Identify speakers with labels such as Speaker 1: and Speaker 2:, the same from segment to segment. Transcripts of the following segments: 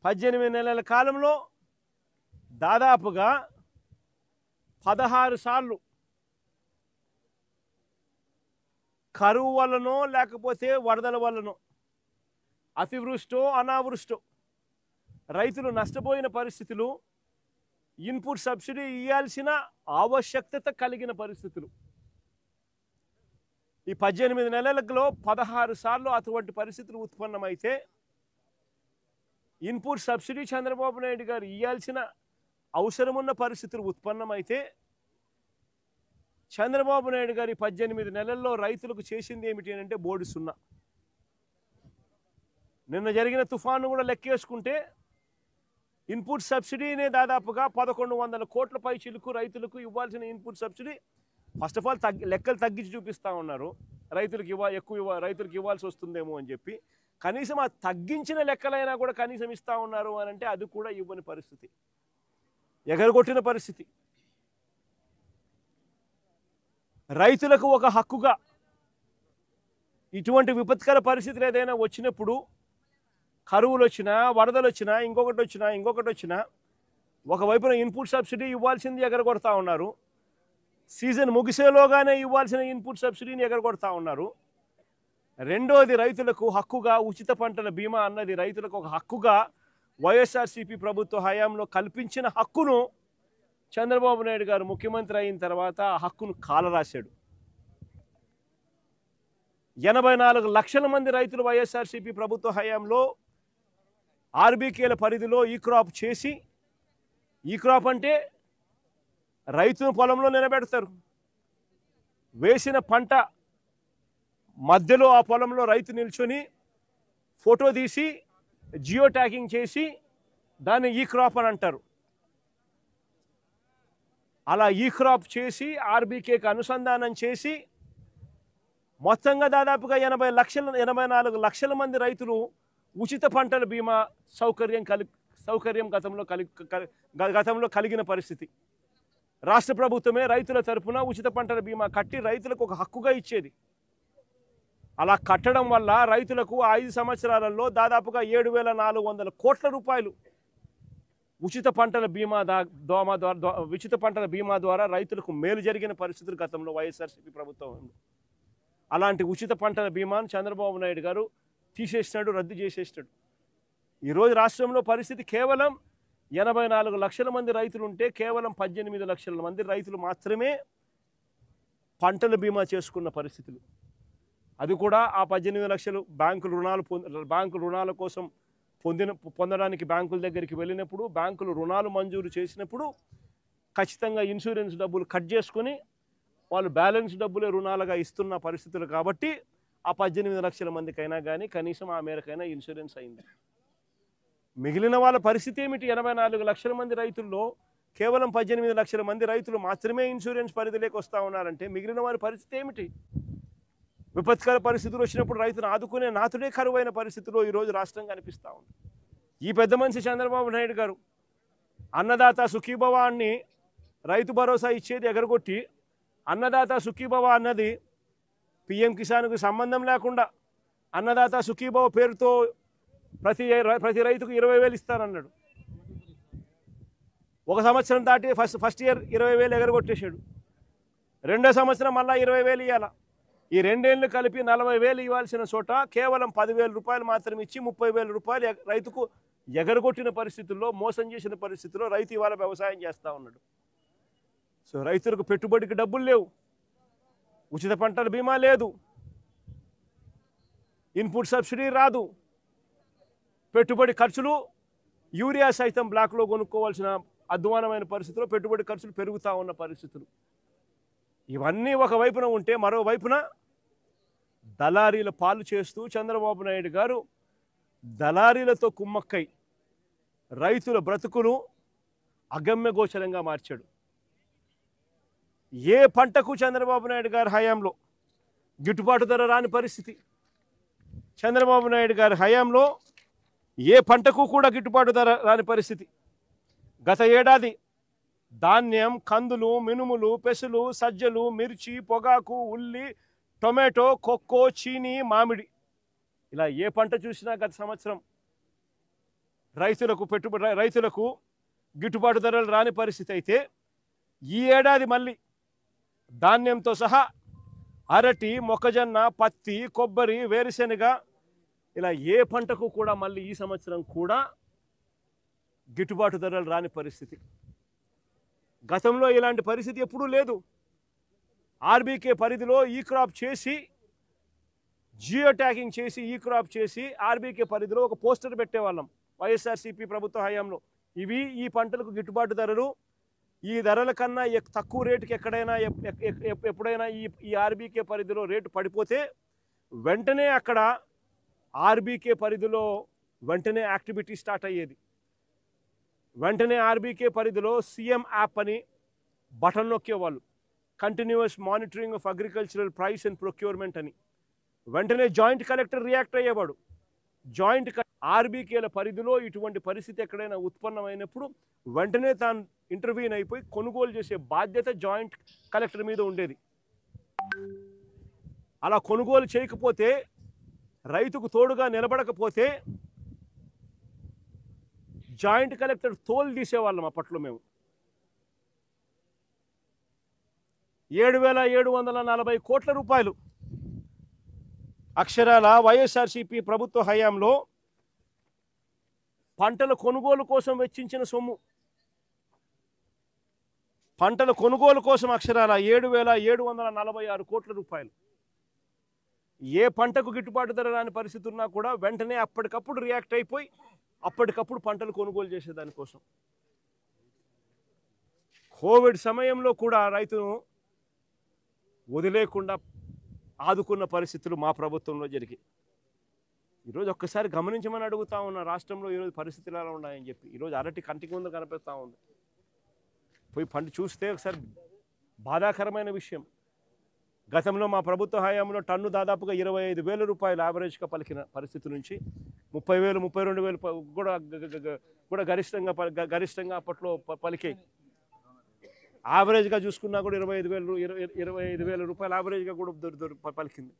Speaker 1: పద్దెనిమిది నెలల కాలంలో దాదాపుగా 16 సార్లు కరువు వల్లనో లేకపోతే వరదల వల్లనో అతివృష్టో అనావృష్టో రైతులు నష్టపోయిన పరిస్థితులు, ఇన్పుట్ సబ్సిడీ ఇవ్వాల్సిన ఆవశ్యకత కలిగిన పరిస్థితులు. ఈ 18 నెలలలో 16 సార్లు అటువంటి పరిస్థితులు ఉత్పన్నమైతే ఇన్పుట్ సబ్సిడీ చంద్రబాబు నాయుడు గారు ఇవ్వాల్సిన అవసరమున్న పరిస్థితులు ఉత్పన్నమైతే చంద్రబాబు నాయుడు గారి 18 నెలల్లో రైతులకు చేసింది ఏమిటి అంటే బోర్డు సున్నా. నిన్న జరిగిన తుఫాను కూడా లెక్కేసుకుంటే ఇన్పుట్ సబ్సిడీనే దాదాపుగా 1100 కోట్ల పై చిలుకు రైతులకు ఇవ్వాల్సిన input subsidy first of all లెక్కలు తగ్గించి చూపిస్తూ ఉన్నారు. రైతులకు ఇవ్వాల్సి వస్తుందేమో అని చెప్పి కనీసం ఆ తగ్గించిన లెక్కలైనా కూడా కనీసం ఇస్తూ ఉన్నారు అని అంటే అది కూడా ఇవ్వని పరిస్థితి, ఎగరగొట్టిన పరిస్థితి. రైతులకు ఒక హక్కుగా ఇటువంటి విపత్కర పరిస్థితులు ఏదైనా వచ్చినప్పుడు, కరువులు వచ్చినా, వరదలు వచ్చినా, ఇంకొకటి వచ్చినా ఒకవైపున ఇన్పుట్ సబ్సిడీ ఇవ్వాల్సింది ఎగరగొడతా ఉన్నారు. సీజన్ ముగిసేలోగానే ఇవ్వాల్సిన ఇన్పుట్ సబ్సిడీని ఎగరగొడతా ఉన్నారు. రెండోది రైతులకు హక్కుగా ఉచిత పంటల బీమా అన్నది రైతులకు ఒక హక్కుగా వైఎస్ఆర్సీపీ ప్రభుత్వ హయాంలో కల్పించిన హక్కును చంద్రబాబు నాయుడు గారు ముఖ్యమంత్రి అయిన తర్వాత ఆ హక్కును కాలరాశాడు. 84 లక్షల మంది రైతులు వైఎస్ఆర్సీపీ ప్రభుత్వ హయాంలో ఆర్బీకేల పరిధిలో ఈ క్రాప్ చేసి, ఈ క్రాప్ అంటే రైతును పొలంలో నిలబెడతారు, వేసిన పంట మధ్యలో ఆ పొలంలో రైతు నిల్చొని ఫోటో తీసి జియో ట్యాగింగ్ చేసి దాన్ని ఈ క్రాప్ అని అంటారు. అలా ఈ క్రాప్ చేసి ఆర్బీకేకి అనుసంధానం చేసి మొత్తంగా దాదాపుగా 84 లక్షల మంది రైతులు ఉచిత పంటల బీమా సౌకర్యం గతంలో కలిగిన పరిస్థితి. రాష్ట్ర ప్రభుత్వమే రైతుల తరఫున ఉచిత పంటల బీమా కట్టి రైతులకు ఒక హక్కుగా ఇచ్చేది. అలా కట్టడం వల్ల రైతులకు 5 సంవత్సరాలలో దాదాపుగా 7,400 కోట్ల రూపాయలు ఉచిత పంటల బీమా ద్వారా రైతులకు మేలు జరిగిన పరిస్థితులు గతంలో వైఎస్ఆర్సీపీ ప్రభుత్వం. అలాంటి ఉచిత పంటల బీమాను చంద్రబాబు నాయుడు గారు తీసేసినాడు, రద్దు చేసేసినాడు. ఈరోజు రాష్ట్రంలో పరిస్థితి కేవలం 84 లక్షల మంది రైతులు ఉంటే కేవలం 18 లక్షల మంది రైతులు మాత్రమే పంటల బీమా చేసుకున్న పరిస్థితులు. అది కూడా ఆ 18 లక్షలు బ్యాంకు రుణాల కోసం పొందడానికి బ్యాంకుల దగ్గరికి వెళ్ళినప్పుడు, బ్యాంకులు రుణాలు మంజూరు చేసినప్పుడు ఖచ్చితంగా ఇన్సూరెన్స్ డబ్బులు కట్ చేసుకొని వాళ్ళు బ్యాలెన్స్ డబ్బులే రుణాలుగా ఇస్తున్న పరిస్థితులు. కాబట్టి ఆ 18 లక్షల మందికైనా కానీ కనీసం ఆ మేరకైనా ఇన్సూరెన్స్ అయింది. మిగిలిన వాళ్ళ పరిస్థితి ఏమిటి? 84 లక్షల మంది రైతుల్లో కేవలం 18 లక్షల మంది రైతులు మాత్రమే ఇన్సూరెన్స్ పరిధిలోకి వస్తూ ఉన్నారంటే మిగిలిన వారి పరిస్థితి ఏమిటి? విపత్కర పరిస్థితులు వచ్చినప్పుడు రైతును ఆదుకునే నాతుడే కరువైన పరిస్థితిలో ఈరోజు రాష్ట్రం కనిపిస్తూ ఉంది. ఈ పెద్ద మనిషి చంద్రబాబు నాయుడు గారు అన్నదాత సుఖీభవ అని రైతు భరోసా ఇచ్చేది ఎగరగొట్టి, అన్నదాత సుఖీభవ అన్నది పిఎం కిసాన్కు సంబంధం లేకుండా అన్నదాత సుఖీభవ పేరుతో ప్రతి రైతుకు 20,000 ఇస్తానన్నాడు. ఒక సంవత్సరం దాటి ఫస్ట్ ఇయర్ 20,000 ఎగరగొట్టేశాడు. రెండో సంవత్సరం మళ్ళీ 20,000 ఇవ్వాల. ఈ రెండేళ్లు కలిపి 40,000 ఇవ్వాల్సిన చోట కేవలం 10,000 రూపాయలు మాత్రం ఇచ్చి 30,000 రూపాయలు రైతుకు ఎగరగొట్టిన పరిస్థితుల్లో, మోసం చేసిన పరిస్థితుల్లో రైతు ఇవాళ వ్యవసాయం చేస్తూ ఉన్నాడు. సో రైతులకు పెట్టుబడికి డబ్బులు లేవు, ఉచిత పంటల బీమా లేదు, ఇన్పుట్ సబ్సిడీ రాదు, పెట్టుబడి ఖర్చులు యూరియా సైతం బ్లాక్లో కొనుక్కోవాల్సిన అధ్వానమైన పరిస్థితుల్లో పెట్టుబడి ఖర్చులు పెరుగుతూ ఉన్న పరిస్థితులు. ఇవన్నీ ఒకవైపున ఉంటే మరోవైపున దళారీల పాలు చేస్తూ చంద్రబాబు నాయుడు గారు దళారీలతో కుమ్మక్కై రైతుల బ్రతుకులు అగమ్యగోచరంగా మార్చాడు. ఏ పంటకు చంద్రబాబు నాయుడు గారి హయాంలో గిట్టుబాటు ధర రాని పరిస్థితి. చంద్రబాబు నాయుడు గారి హయాంలో ఏ పంటకు కూడా గిట్టుబాటు ధర రాని పరిస్థితి. గత ఏడాది ధాన్యం, కందులు, మినుములు, పెసలు, సజ్జలు, మిర్చి, పొగాకు, ఉల్లి, టొమాటో, కొక్కో, చీని, మామిడి, ఇలా ఏ పంట చూసినా గత సంవత్సరం రైతులకు గిట్టుబాటు ధరలు రాని పరిస్థితి అయితే, ఈ ఏడాది మళ్ళీ ధాన్యంతో సహా అరటి, మొక్కజొన్న, పత్తి, కొబ్బరి, వేరుశెనగ, ఇలా ఏ పంటకు కూడా మళ్ళీ ఈ సంవత్సరం కూడా గిట్టుబాటు ధరలు రాని పరిస్థితి. గతంలో ఇలాంటి పరిస్థితి ఎప్పుడూ లేదు. ఆర్బీకే పరిధిలో ఈ క్రాప్ చేసి, జియో ట్యాగింగ్ చేసి, ఈ క్రాప్ చేసి ఆర్బీకే పరిధిలో ఒక పోస్టర్ పెట్టేవాళ్ళం వైఎస్ఆర్సీపీ ప్రభుత్వ హయాంలో. ఈ పంటలకు గిట్టుబాటు ధరలు, ఈ ధరల కన్నా తక్కువ రేటుకి ఎప్పుడైనా ఈ ఆర్బీకే పరిధిలో రేటు పడిపోతే వెంటనే అక్కడ ఆర్బీకే పరిధిలో వెంటనే యాక్టివిటీ స్టార్ట్ అయ్యేది. వెంటనే ఆర్బీకే పరిధిలో సీఎం యాప్ అని బటన్ నొక్కేవాళ్ళు, continuous monitoring of agricultural price and procurement అని. వెంటనే జాయింట్ కలెక్టర్ రియాక్ట్ అయ్యేవాడు. జాయింట్ ఆర్బీకేల పరిధిలో ఇటువంటి పరిస్థితి ఎక్కడైనా ఉత్పన్నమైనప్పుడు వెంటనే తాను ఇంటర్వ్యూన్ అయిపోయి కొనుగోలు చేసే బాధ్యత జాయింట్ కలెక్టర్ మీద ఉండేది. అలా కొనుగోలు చేయకపోతే, రైతుకు తోడుగా నిలబడకపోతే జాయింట్ కలెక్టర్ తోలు తీసేవాళ్ళం అప్పట్లో మేము. 7,740 కోట్ల రూపాయలు అక్షరాల వైఎస్ఆర్సీపీ ప్రభుత్వ హయాంలో పంటల కొనుగోలు కోసం వెచ్చించిన సొమ్ము. పంటల కొనుగోలు కోసం అక్షరాల 7,746 కోట్ల రూపాయలు. ఏ పంటకు గిట్టుబాటు ధర రాని పరిస్థితి ఉన్నా కూడా వెంటనే అప్పటికప్పుడు రియాక్ట్ అయిపోయి అప్పటికప్పుడు పంటలు కొనుగోలు చేసేదానికోసం. కోవిడ్ సమయంలో కూడా రైతును వదిలేకుండా ఆదుకున్న పరిస్థితులు మా ప్రభుత్వంలో జరిగాయి. ఈరోజు ఒక్కసారి గమనించమని అడుగుతా ఉన్న రాష్ట్రంలో ఈరోజు పరిస్థితులు ఎలా ఉన్నాయని చెప్పి. ఈరోజు అరటి కంటికి ముందు కనిపిస్తూ ఉంది. పోయి పంట చూస్తే ఒకసారి బాధాకరమైన విషయం. గతంలో మా ప్రభుత్వ హయాంలో టన్ను దాదాపుగా 25,000 రూపాయలు యావరేజ్గా పలికిన పరిస్థితి నుంచి 30,000, 32,000 కూడా గరిష్టంగా అప్పట్లో పలికాయి. యావరేజ్గా చూసుకున్నా కూడా 25,000 రూపాయలు యావరేజ్గా కూడా పలికింది.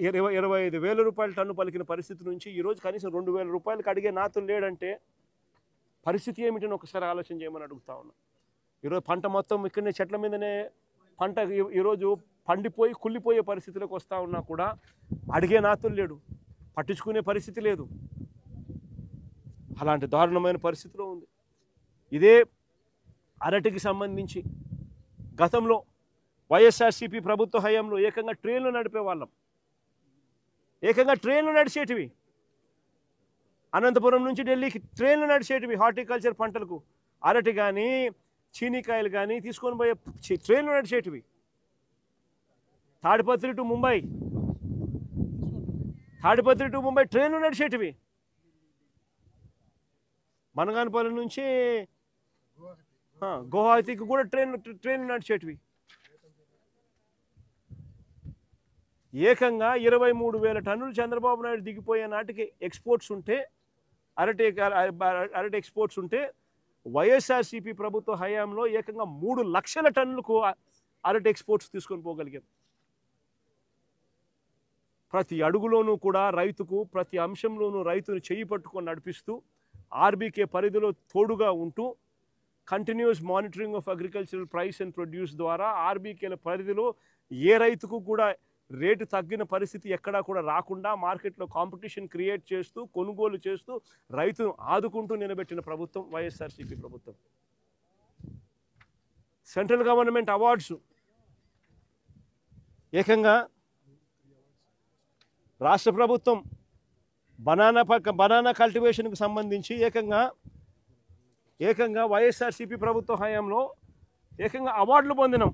Speaker 1: 25,000 రూపాయలు టన్ను పలికిన పరిస్థితి నుంచి ఈరోజు కనీసం 2,000 రూపాయలకు అడిగే నాతులు లేడంటే పరిస్థితి ఏమిటని ఒకసారి ఆలోచన చేయమని అడుగుతా ఉన్నా. ఈరోజు పంట మొత్తం ఇక్కడనే చెట్ల మీదనే పంట ఈరోజు పండిపోయి కుళ్ళిపోయే పరిస్థితిలోకి వస్తూ ఉన్నా కూడా అడిగే నాతులు లేడు, పట్టించుకునే పరిస్థితి లేదు. అలాంటి దారుణమైన పరిస్థితిలో ఉంది. ఇదే అరటికి సంబంధించి గతంలో వైఎస్ఆర్సీపీ ప్రభుత్వ హయాంలో ఏకంగా ట్రైన్లు నడిపేవాళ్ళం. ఏకంగా ట్రైన్లు నడిచేటివి. అనంతపురం నుంచి ఢిల్లీకి ట్రైన్లు నడిచేటివి. హార్టికల్చర్ పంటలకు అరటి కానీ చీనీకాయలు కానీ తీసుకొని పోయే ట్రైన్లు నడిచేటివి. తాడిపత్రి టు ముంబై ట్రైన్లు నడిచేటివి. మనగానపల్లి నుంచి గువాహతికి కూడా ట్రైన్లు నడిచేటివి. ఏకంగా 23,000 టన్నులు చంద్రబాబు నాయుడు దిగిపోయే నాటికి ఎక్స్పోర్ట్స్ ఉంటే, అరటి ఎక్స్పోర్ట్స్ ఉంటే, వైఎస్ఆర్సీపీ ప్రభుత్వ హయాంలో ఏకంగా 3 లక్షల టన్నులకు అరటి ఎక్స్పోర్ట్స్ తీసుకొని పోగలిగాం. ప్రతి అడుగులోనూ కూడా రైతుకు, ప్రతి అంశంలోనూ రైతును చేయి పట్టుకొని నడిపిస్తూ ఆర్బీకే పరిధిలో తోడుగా ఉంటూ continuous monitoring of agricultural price and produce ద్వారా ఆర్బీకేల పరిధిలో ఏ రైతుకు కూడా రేటు తగ్గిన పరిస్థితి ఎక్కడా కూడా రాకుండా మార్కెట్లో కాంపిటీషన్ క్రియేట్ చేస్తూ కొనుగోలు చేస్తూ రైతును ఆదుకుంటూ నిలబెట్టిన ప్రభుత్వం వైఎస్ఆర్సీపీ ప్రభుత్వం. సెంట్రల్ గవర్నమెంట్ అవార్డ్స్ ఏకంగా రాష్ట్ర ప్రభుత్వం బనానా కల్టివేషన్కు సంబంధించి ఏకంగా వైఎస్ఆర్సీపీ ప్రభుత్వ హయాంలో ఏకంగా అవార్డులు పొందినాం.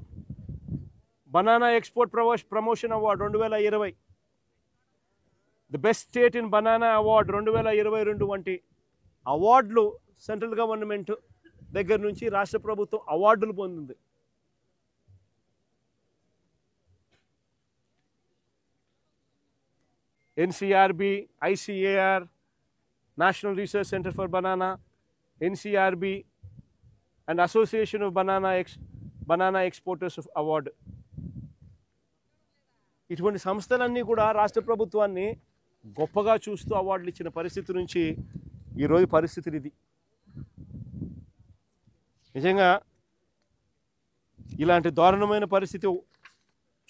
Speaker 1: Banana export promotion award 2020, the best state in banana award 2022 వంటి అవార్డులు సెంట్రల్ గవర్నమెంట్ దగ్గర నుంచి రాష్ట్ర ప్రభుత్వం అవార్డులు పొందింది. NCRB, ICAR, national research centre for banana, NCRB and association of banana exporters award. ఇటువంటి సంస్థలన్నీ కూడా రాష్ట్ర ప్రభుత్వాన్ని గొప్పగా చూస్తూ అవార్డులు ఇచ్చిన పరిస్థితి నుంచి ఈరోజు పరిస్థితులు ఇది. నిజంగా ఇలాంటి దారుణమైన పరిస్థితి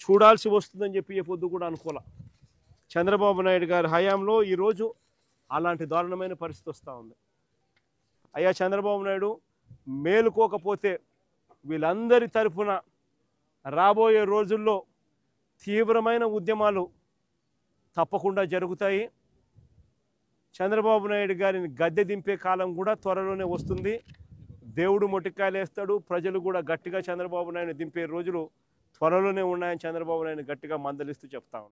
Speaker 1: చూడాల్సి వస్తుందని చెప్పి ఏ పొద్దు కూడా అనుకోలే. చంద్రబాబు నాయుడు గారి హయాంలో ఈరోజు అలాంటి దారుణమైన పరిస్థితి వస్తూ ఉంది. అయ్యా చంద్రబాబు నాయుడు, మేలుకోకపోతే వీళ్ళందరి తరఫున రాబోయే రోజుల్లో తీవ్రమైన ఉద్యమాలు తప్పకుండా జరుగుతాయి. చంద్రబాబు నాయుడు గారిని గద్దె దింపే కాలం కూడా త్వరలోనే వస్తుంది. దేవుడు మొటికాయలు వేస్తాడు, ప్రజలు కూడా గట్టిగా చంద్రబాబు నాయుడు దింపే రోజులు త్వరలోనే ఉన్నాయని చంద్రబాబు నాయుడు గట్టిగా మందలిస్తూ చెప్తా ఉన్నాను.